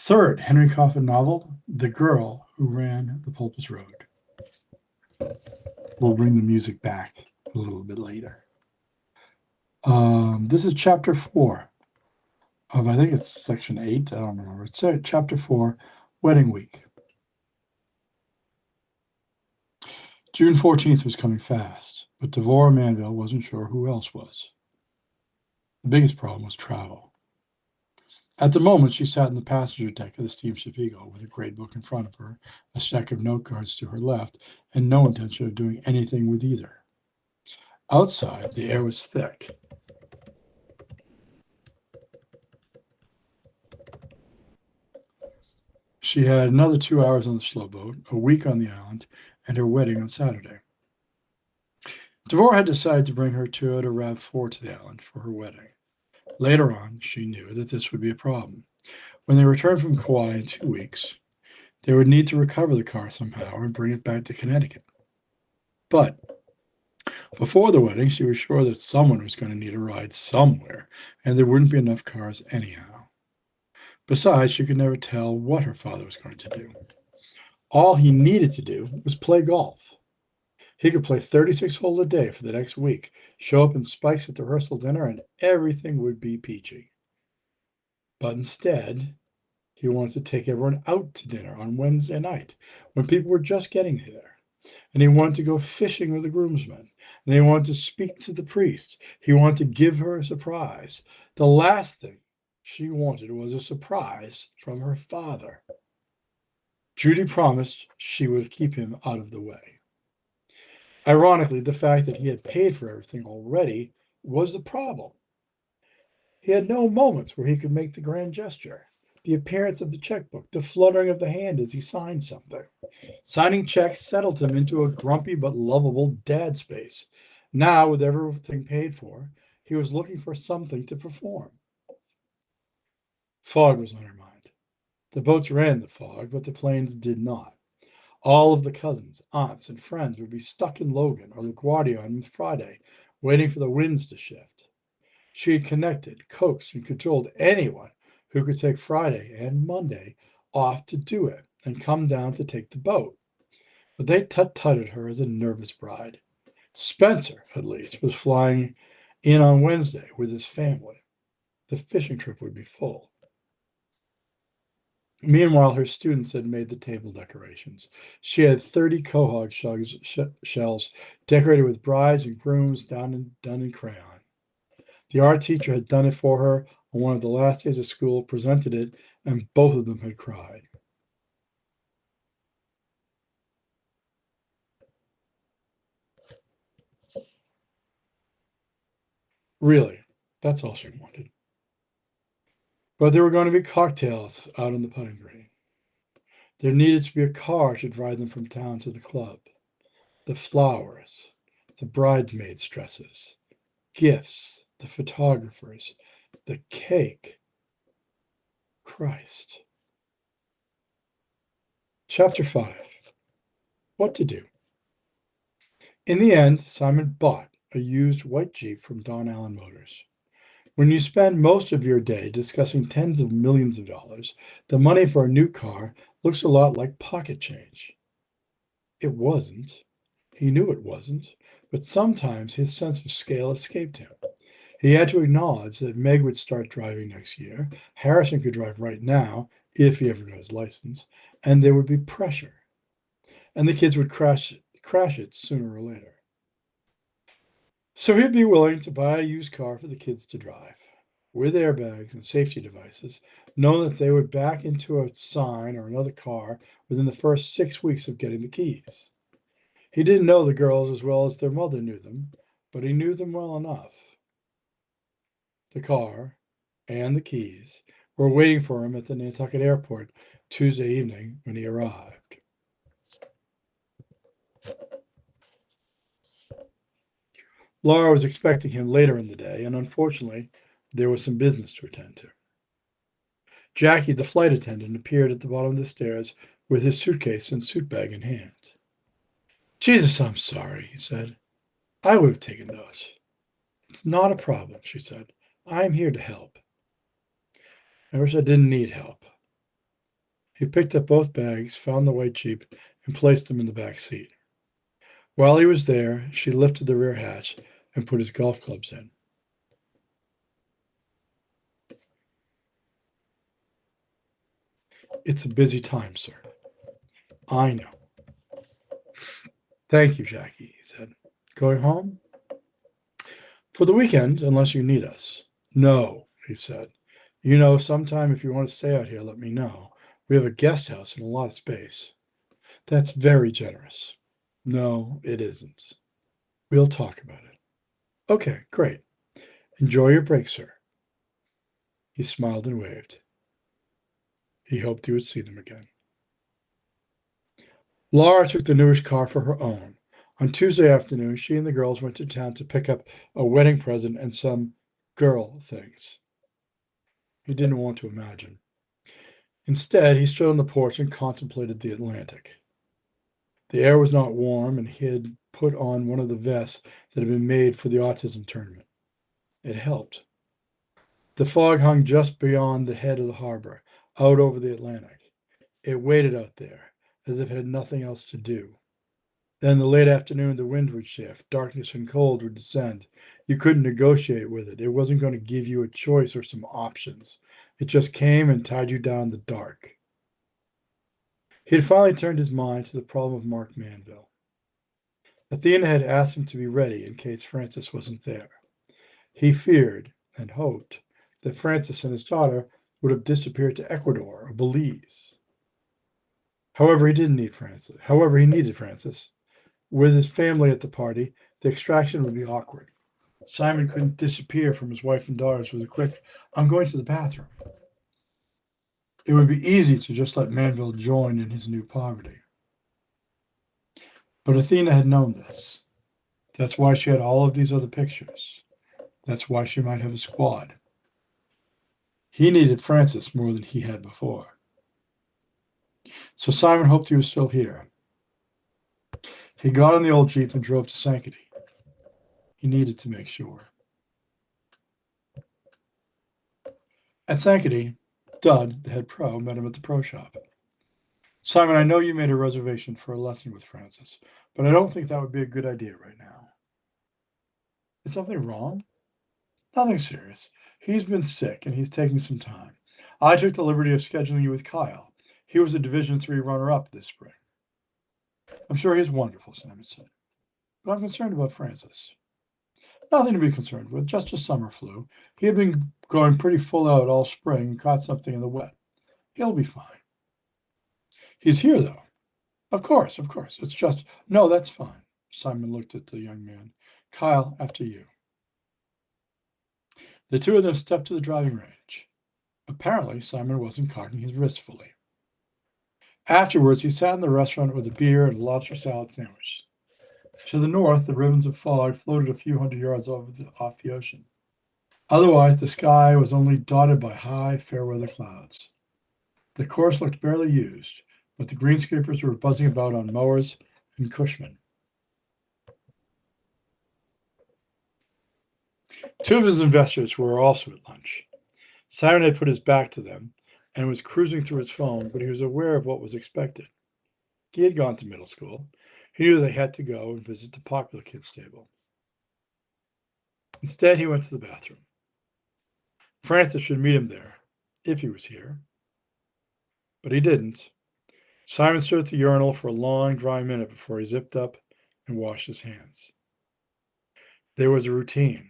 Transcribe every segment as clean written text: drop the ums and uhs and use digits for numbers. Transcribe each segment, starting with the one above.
Third Henry Coffin novel, The Girl Who Ran the Polpis Road. We'll bring the music back a little bit later. This is chapter 4 of, I think it's section 8. I don't remember. It's chapter 4, Wedding Week. June 14th was coming fast, but Devora Manville wasn't sure who else was. The biggest problem was travel. At the moment, she sat in the passenger deck of the steamship Eagle with a grade book in front of her, a stack of note cards to her left, and no intention of doing anything with either. Outside, the air was thick. She had another 2 hours on the slow boat, a week on the island, and her wedding on Saturday. Devore had decided to bring her Toyota RAV4 to the island for her wedding. Later on, she knew that this would be a problem. When they returned from Kauai in 2 weeks, they would need to recover the car somehow and bring it back to Connecticut. But before the wedding, she was sure that someone was going to need a ride somewhere, and there wouldn't be enough cars anyhow. Besides, she could never tell what her father was going to do. All he needed to do was play golf. He could play 36 holes a day for the next week, show up in spikes at the rehearsal dinner, and everything would be peachy. But instead, he wanted to take everyone out to dinner on Wednesday night when people were just getting there. And he wanted to go fishing with the groomsmen. And he wanted to speak to the priest. He wanted to give her a surprise. The last thing she wanted was a surprise from her father. Judy promised she would keep him out of the way. Ironically, the fact that he had paid for everything already was the problem. He had no moments where he could make the grand gesture, the appearance of the checkbook, the fluttering of the hand as he signed something. Signing checks settled him into a grumpy but lovable dad space. Now, with everything paid for, he was looking for something to perform. Fog was on her mind. The boats ran the fog, but the planes did not. All of the cousins, aunts, and friends would be stuck in Logan or LaGuardia on Friday, waiting for the winds to shift. She had connected, coaxed, and cajoled anyone who could take Friday and Monday off to do it and come down to take the boat. But they tut-tutted her as a nervous bride. Spencer, at least, was flying in on Wednesday with his family. The fishing trip would be full. Meanwhile, her students had made the table decorations. She had 30 quahog shells decorated with brides and grooms done in crayon. The art teacher had done it for her on one of the last days of school, presented it, and both of them had cried. Really, that's all she wanted. But there were going to be cocktails out on the putting green. There needed to be a car to drive them from town to the club. The flowers, the bridesmaids' dresses, gifts, the photographers, the cake. Christ. Chapter 5. What to do. In the end, Simon bought a used white Jeep from Don Allen Motors. When you spend most of your day discussing tens of millions of dollars, the money for a new car looks a lot like pocket change. It wasn't. He knew it wasn't, but sometimes his sense of scale escaped him. He had to acknowledge that Meg would start driving next year, Harrison could drive right now, if he ever got his license, and there would be pressure. And the kids would crash it sooner or later. So he'd be willing to buy a used car for the kids to drive, with airbags and safety devices, knowing that they would back into a sign or another car within the first 6 weeks of getting the keys. He didn't know the girls as well as their mother knew them, but he knew them well enough. The car and the keys were waiting for him at the Nantucket airport Tuesday evening when he arrived. Laura was expecting him later in the day, and unfortunately, there was some business to attend to. Jackie, the flight attendant, appeared at the bottom of the stairs with his suitcase and suit bag in hand. Jesus, I'm sorry, he said. I would have taken those. It's not a problem, she said. I'm here to help. I wish I didn't need help. He picked up both bags, found the white Jeep, and placed them in the back seat. While he was there, she lifted the rear hatch and put his golf clubs in. It's a busy time, sir. I know. Thank you, Jackie, he said. Going home? For the weekend, unless you need us. No, he said. You know, sometime if you want to stay out here, let me know. We have a guest house and a lot of space. That's very generous. No, it isn't. We'll talk about it. Okay, great. Enjoy your break, sir. He smiled and waved. He hoped he would see them again. Laura took the newish car for her own. On Tuesday afternoon, she and the girls went to town to pick up a wedding present and some girl things. He didn't want to imagine. Instead, he stood on the porch and contemplated the Atlantic. The air was not warm, and he had put on one of the vests that had been made for the autism tournament. It helped. The fog hung just beyond the head of the harbor, out over the Atlantic. It waited out there, as if it had nothing else to do. Then in the late afternoon, the wind would shift, darkness and cold would descend. You couldn't negotiate with it. It wasn't going to give you a choice or some options. It just came and tied you down in the dark. He had finally turned his mind to the problem of Mark Manville. Athena had asked him to be ready in case Francis wasn't there. He feared and hoped that Francis and his daughter would have disappeared to Ecuador or Belize. However, he needed Francis. With his family at the party, the extraction would be awkward. Simon couldn't disappear from his wife and daughters with a quick, I'm going to the bathroom. It would be easy to just let Manville join in his new poverty. But Athena had known this. That's why she had all of these other pictures. That's why she might have a squad. He needed Francis more than he had before. So Simon hoped he was still here. He got on the old Jeep and drove to Sankaty. He needed to make sure. At Sankaty, Dud, the head pro, met him at the pro shop. Simon, I know you made a reservation for a lesson with Francis, but I don't think that would be a good idea right now. Is something wrong? Nothing serious. He's been sick and he's taking some time. I took the liberty of scheduling you with Kyle. He was a Division III runner-up this spring. I'm sure he's wonderful, Simon said. But I'm concerned about Francis. Nothing to be concerned with, just a summer flu. He had been going pretty full out all spring and caught something in the wet. He'll be fine. He's here, though. Of course. It's just, no, that's fine. Simon looked at the young man. Kyle, after you. The two of them stepped to the driving range. Apparently, Simon wasn't cocking his wrist fully. Afterwards, he sat in the restaurant with a beer and a lobster salad sandwich. To the north, the ribbons of fog floated a few hundred yards off the ocean. Otherwise, the sky was only dotted by high, fair-weather clouds. The course looked barely used, but the greenskeepers were buzzing about on mowers and Cushman. Two of his investors were also at lunch. Simon had put his back to them and was cruising through his phone, but he was aware of what was expected. He had gone to middle school. He knew they had to go and visit the popular kids' table. Instead, he went to the bathroom. Francis should meet him there, if he was here. But he didn't. Simon stood at the urinal for a long, dry minute before he zipped up and washed his hands. There was a routine.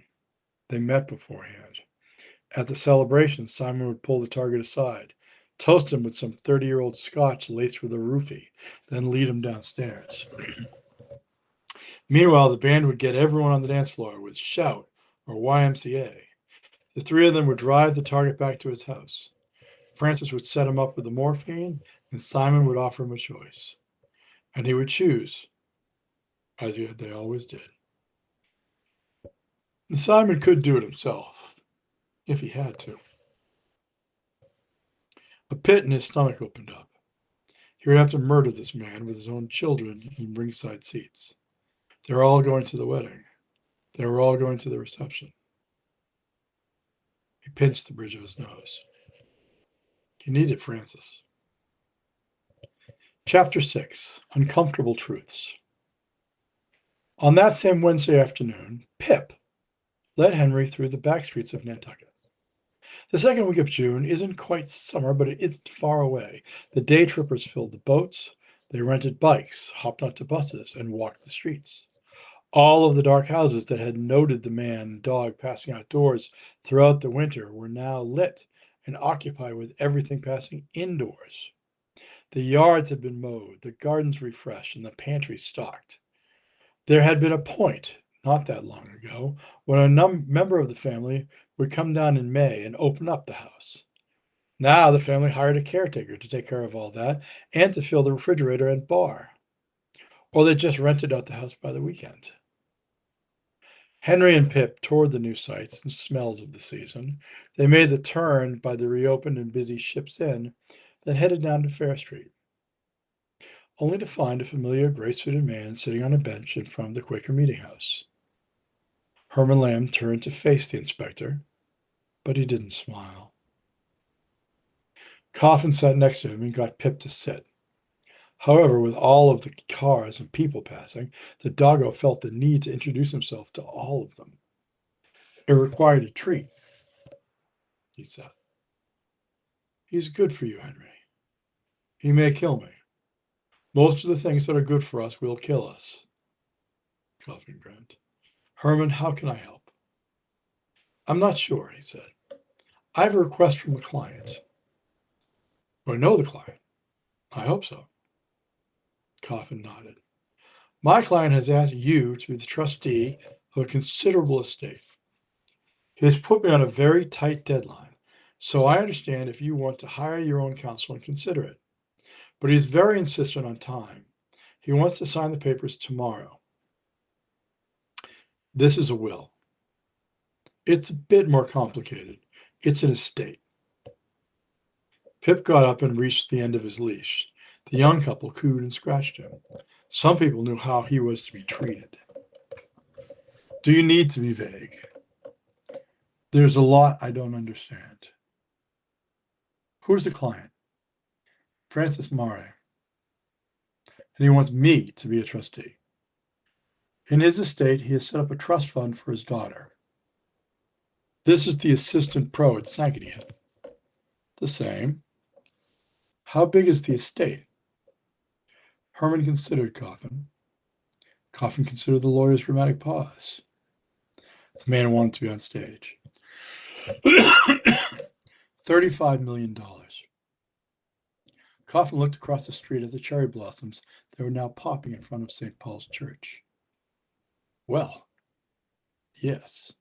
They met beforehand. At the celebration, Simon would pull the target aside, toast him with some 30-year-old scotch laced with a roofie, then lead him downstairs. Meanwhile, the band would get everyone on the dance floor with Shout or YMCA. The three of them would drive the target back to his house. Francis would set him up with the morphine, and Simon would offer him a choice. And he would choose, as they always did. And Simon could do it himself, if he had to. A pit in his stomach opened up. He would have to murder this man with his own children in ringside seats. They were all going to the wedding. They were all going to the reception. He pinched the bridge of his nose. He needed Francis. Chapter 6: Uncomfortable Truths. On that same Wednesday afternoon, Pip led Henry through the back streets of Nantucket. The second week of June isn't quite summer, but it isn't far away. The day trippers filled the boats, they rented bikes, hopped onto buses, and walked the streets. All of the dark houses that had noted the man and dog passing outdoors throughout the winter were now lit and occupied with everything passing indoors. The yards had been mowed, the gardens refreshed, and the pantry stocked. There had been a point, not that long ago, when a member of the family would come down in May and open up the house. Now the family hired a caretaker to take care of all that and to fill the refrigerator and bar. Or they just rented out the house by the weekend. Henry and Pip toured the new sights and smells of the season. They made the turn by the reopened and busy Ship's Inn, then headed down to Fair Street, only to find a familiar gray-suited man sitting on a bench in front of the Quaker Meeting House. Herman Lamb turned to face the inspector, but he didn't smile. Coffin sat next to him and got Pip to sit. However, with all of the cars and people passing, the doggo felt the need to introduce himself to all of them. It required a treat, he said. He's good for you, Henry. He may kill me. Most of the things that are good for us will kill us. Coffin grinned. Herman, how can I help? I'm not sure, he said. I have a request from a client. Do I know the client? I hope so. Coffin nodded. My client has asked you to be the trustee of a considerable estate. He has put me on a very tight deadline, so I understand if you want to hire your own counsel and consider it. But he is very insistent on time. He wants to sign the papers tomorrow. This is a will. It's a bit more complicated. It's an estate. Pip got up and reached the end of his leash. The young couple cooed and scratched him. Some people knew how he was to be treated. Do you need to be vague? There's a lot I don't understand. Who's the client? Francis Mare. And he wants me to be a trustee. In his estate, he has set up a trust fund for his daughter. This is the assistant pro at Sankaty. The same. How big is the estate? Herman considered Coffin. Coffin considered the lawyer's dramatic pause. The man wanted to be on stage. $35 million. Coffin looked across the street at the cherry blossoms that were now popping in front of St. Paul's Church. Well, yes.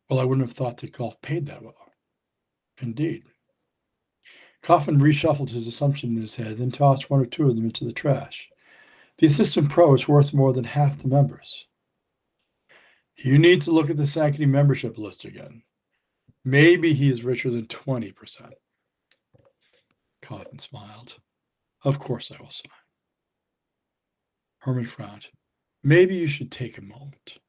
Well, I wouldn't have thought that golf paid that well. Indeed. Coffin reshuffled his assumption in his head, then tossed one or two of them into the trash. The assistant pro is worth more than half the members. You need to look at the Sankaty membership list again. Maybe he is richer than 20%. Coffin smiled. Of course I will sign. Herman frowned. Maybe you should take a moment.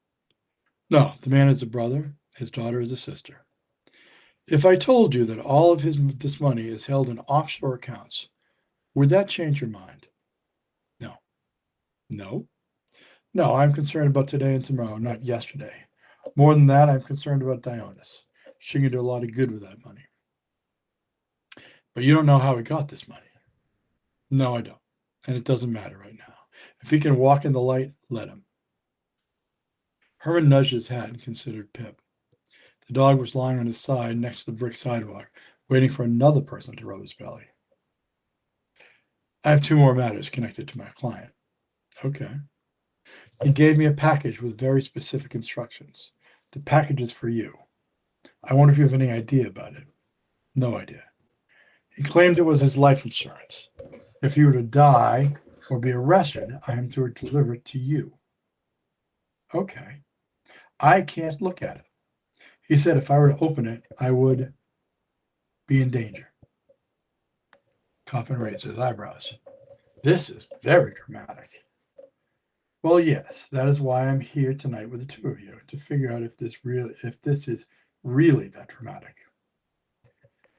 No, the man is a brother. His daughter is a sister. If I told you that all of this money is held in offshore accounts, would that change your mind? No. No? No, I'm concerned about today and tomorrow, not yesterday. More than that, I'm concerned about Dionys. She can do a lot of good with that money. But you don't know how he got this money. No, I don't. And it doesn't matter right now. If he can walk in the light, let him. Herman nudged his hat and considered Pip. The dog was lying on his side next to the brick sidewalk, waiting for another person to rub his belly. I have two more matters connected to my client. Okay. He gave me a package with very specific instructions. The package is for you. I wonder if you have any idea about it. No idea. He claimed it was his life insurance. If he were to die or be arrested, I am to deliver it to you. Okay. I can't look at it. He said if I were to open it, I would be in danger. Coffin raised his eyebrows. This is very dramatic. Well, yes, that is why I'm here tonight with the two of you, to figure out if this is really that dramatic.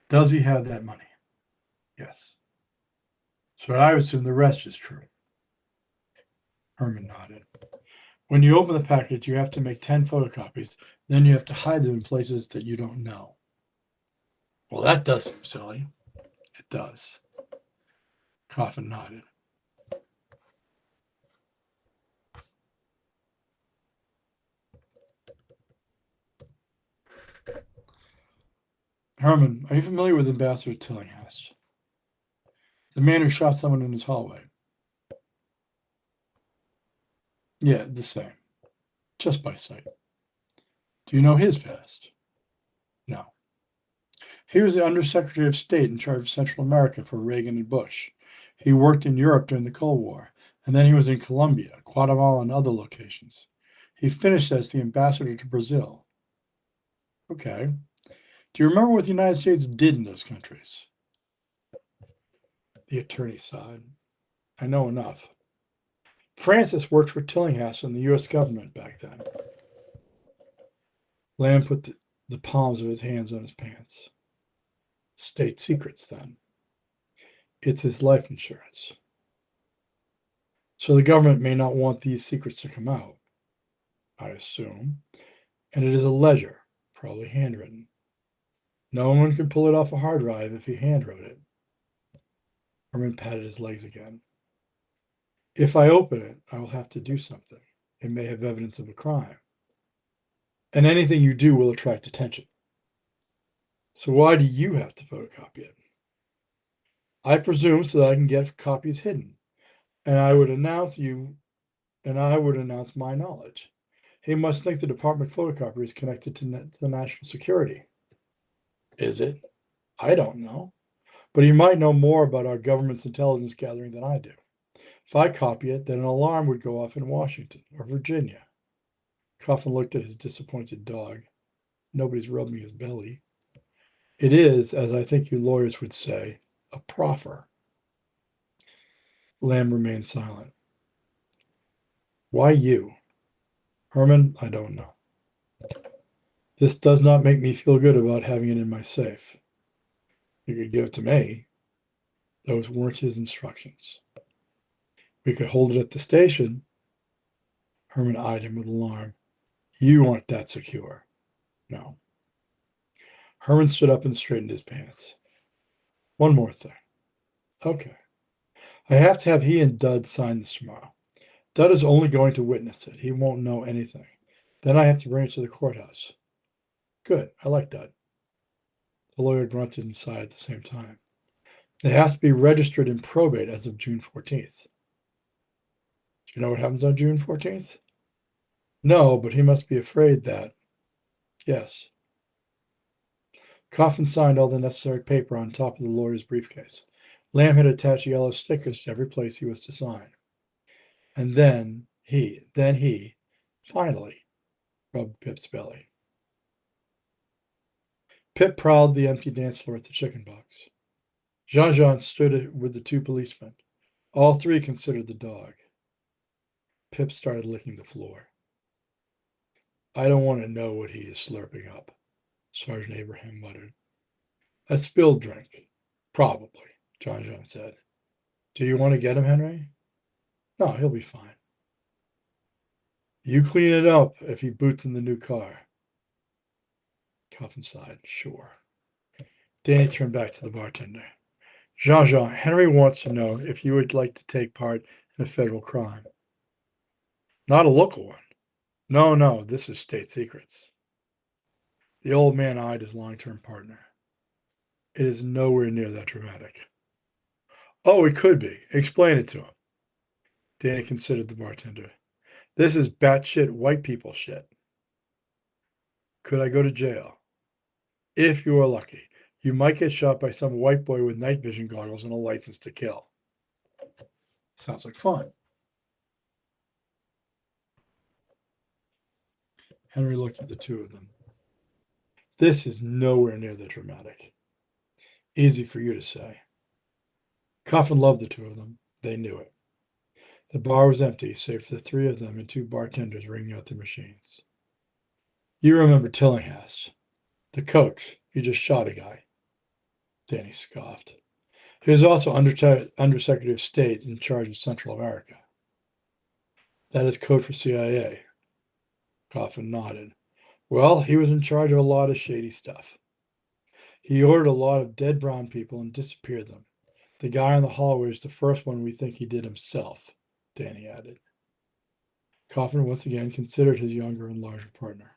Does he have that money? Yes. So I assume the rest is true. Herman nodded. When you open the package, you have to make 10 photocopies. Then you have to hide them in places that you don't know. Well, that does seem silly. It does. Coffin nodded. Herman, are you familiar with Ambassador Tillinghast? The man who shot someone in his hallway. Yeah, the same. Just by sight. Do you know his past? No. He was the Undersecretary of State in charge of Central America for Reagan and Bush. He worked in Europe during the Cold War, and then he was in Colombia, Guatemala, and other locations. He finished as the ambassador to Brazil. Okay. Do you remember what the United States did in those countries? The attorney sighed. I know enough. Francis worked for Tillinghast in the U.S. government back then. Lamb put the palms of his hands on his pants. State secrets, then. It's his life insurance. So the government may not want these secrets to come out, I assume. And it is a ledger, probably handwritten. No one could pull it off a hard drive if he handwrote it. Herman patted his legs again. If I open it, I will have to do something. It may have evidence of a crime. And anything you do will attract attention. So why do you have to photocopy it? I presume so that I can get copies hidden. And I would announce my knowledge. He must think the department photocopier is connected to the national security. Is it? I don't know. But he might know more about our government's intelligence gathering than I do. If I copy it, then an alarm would go off in Washington or Virginia. Coffin looked at his disappointed dog. Nobody's rubbing his belly. It is, as I think you lawyers would say, a proffer. Lamb remained silent. Why you? Herman, I don't know. This does not make me feel good about having it in my safe. You could give it to me. Those weren't his instructions. We could hold it at the station. Herman eyed him with alarm. You aren't that secure. No. Herman stood up and straightened his pants. One more thing. Okay. I have to have he and Dud sign this tomorrow. Dud is only going to witness it. He won't know anything. Then I have to bring it to the courthouse. Good. I like Dud. The lawyer grunted and sighed at the same time. It has to be registered in probate as of June 14th. Do you know what happens on June 14th? No, but he must be afraid that. Yes. Coffin signed all the necessary paper on top of the lawyer's briefcase. Lamb had attached yellow stickers to every place he was to sign. And then he, finally, rubbed Pip's belly. Pip prowled the empty dance floor at the chicken box. Jean-Jean stood with the two policemen. All three considered the dog. Pip started licking the floor. I don't want to know what he is slurping up, Sergeant Abraham muttered. A spilled drink. Probably, Jean-Jean said. Do you want to get him, Henry? No, he'll be fine. You clean it up if he boots in the new car. Coffin sighed. Sure. Danny turned back to the bartender. Jean-Jean, Henry wants to know if you would like to take part in a federal crime. Not a local one. No, this is state secrets. The old man eyed his long-term partner. It is nowhere near that dramatic. Oh, it could be. Explain it to him. Danny considered the bartender. This is batshit white people shit. Could I go to jail? If you are lucky. You might get shot by some white boy with night vision goggles and a license to kill. Sounds like fun. Henry looked at the two of them. This is nowhere near that dramatic. Easy for you to say. Coffin loved the two of them. They knew it. The bar was empty, save for the three of them and two bartenders ringing out the machines. You remember Tillinghast, the coach. He just shot a guy. Danny scoffed. He was also Undersecretary of State in charge of Central America. That is code for CIA. Coffin nodded. Well, he was in charge of a lot of shady stuff. He ordered a lot of dead brown people and disappeared them. The guy in the hallway is the first one we think he did himself, Danny added. Coffin once again considered his younger and larger partner.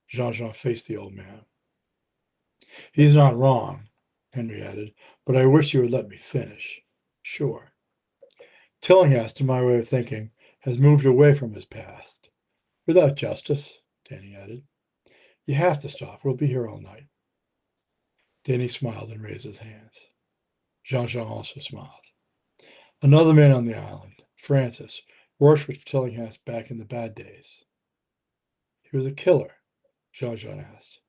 Jean-Jean faced the old man. He's not wrong, Henry added, but I wish you would let me finish. Sure. Tillinghast, to my way of thinking, has moved away from his past. Without justice, Danny added. You have to stop. We'll be here all night. Danny smiled and raised his hands. Jean-Jean also smiled. Another man on the island, Francis, worked with Tillinghast back in the bad days. He was a killer, Jean-Jean asked.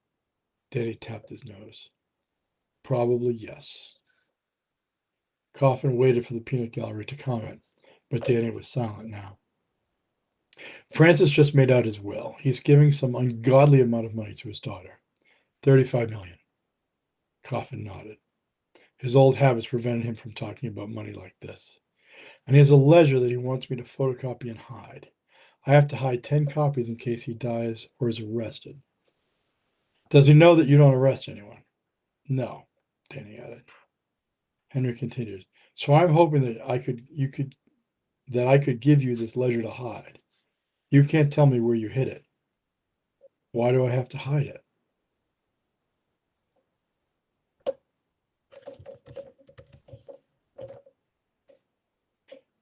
Danny tapped his nose. Probably yes. Coffin waited for the peanut gallery to comment, but Danny was silent now. Francis just made out his will. He's giving some ungodly amount of money to his daughter. $35 million. Coffin nodded. His old habits prevented him from talking about money like this. And he has a ledger that he wants me to photocopy and hide. I have to hide 10 copies in case he dies or is arrested. Does he know that you don't arrest anyone? No, Danny added. Henry continued. So I'm hoping that I could give you this ledger to hide. You can't tell me where you hid it. Why do I have to hide it?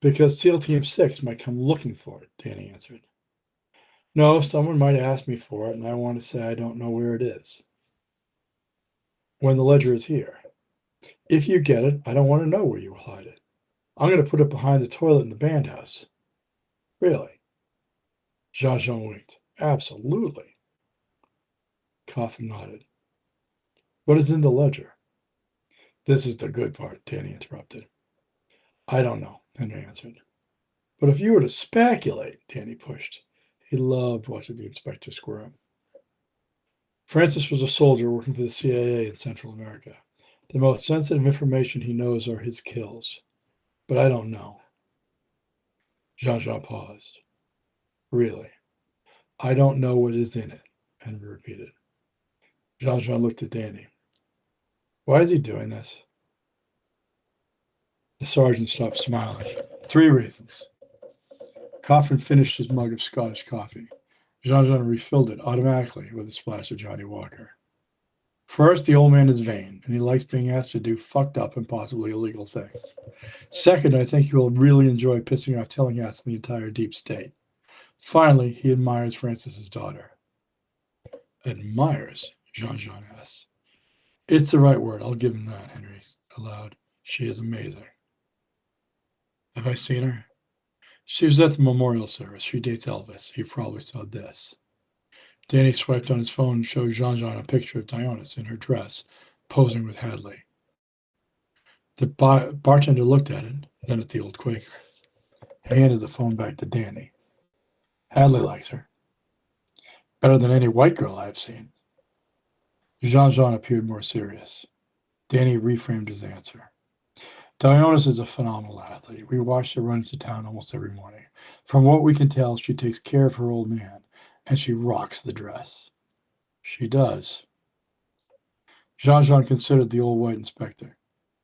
Because SEAL Team 6 might come looking for it, Danny answered. No, someone might ask me for it, and I want to say I don't know where it is. When the ledger is here. If you get it, I don't want to know where you will hide it. I'm going to put it behind the toilet in the band house. Really? Jean-Jean winked. Absolutely. Coffin nodded. What is in the ledger? This is the good part, Danny interrupted. I don't know, Henry answered. But if you were to speculate, Danny pushed. He loved watching the inspector squirm. Francis was a soldier working for the CIA in Central America. The most sensitive information he knows are his kills. But I don't know. Jean-Jean paused. Really? I don't know what is in it, Henry repeated. Jean-Jean looked at Danny. Why is he doing this? The sergeant stopped smiling. 3 reasons. Coffin finished his mug of Scottish coffee. Jean-Jean refilled it automatically with a splash of Johnny Walker. First, the old man is vain, and he likes being asked to do fucked up and possibly illegal things. Second, I think he will really enjoy pissing off Tillinghast and the entire deep state. Finally, he admires Francis's daughter. Admires? Jean-Jean asked. It's the right word. I'll give him that, Henry allowed. She is amazing. Have I seen her? She was at the memorial service. She dates Elvis. He probably saw this. Danny swiped on his phone and showed Jean-Jean a picture of Dionys in her dress, posing with Hadley. The bartender looked at it, then at the old Quaker. He handed the phone back to Danny. Hadley likes her. Better than any white girl I have seen. Jean-Jean appeared more serious. Danny reframed his answer. Dionys is a phenomenal athlete. We watch her run into town almost every morning. From what we can tell, she takes care of her old man, and she rocks the dress. She does. Jean-Jean considered the old white inspector.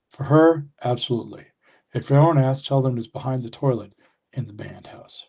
For her, absolutely. If anyone asks, tell them it's behind the toilet in the band house.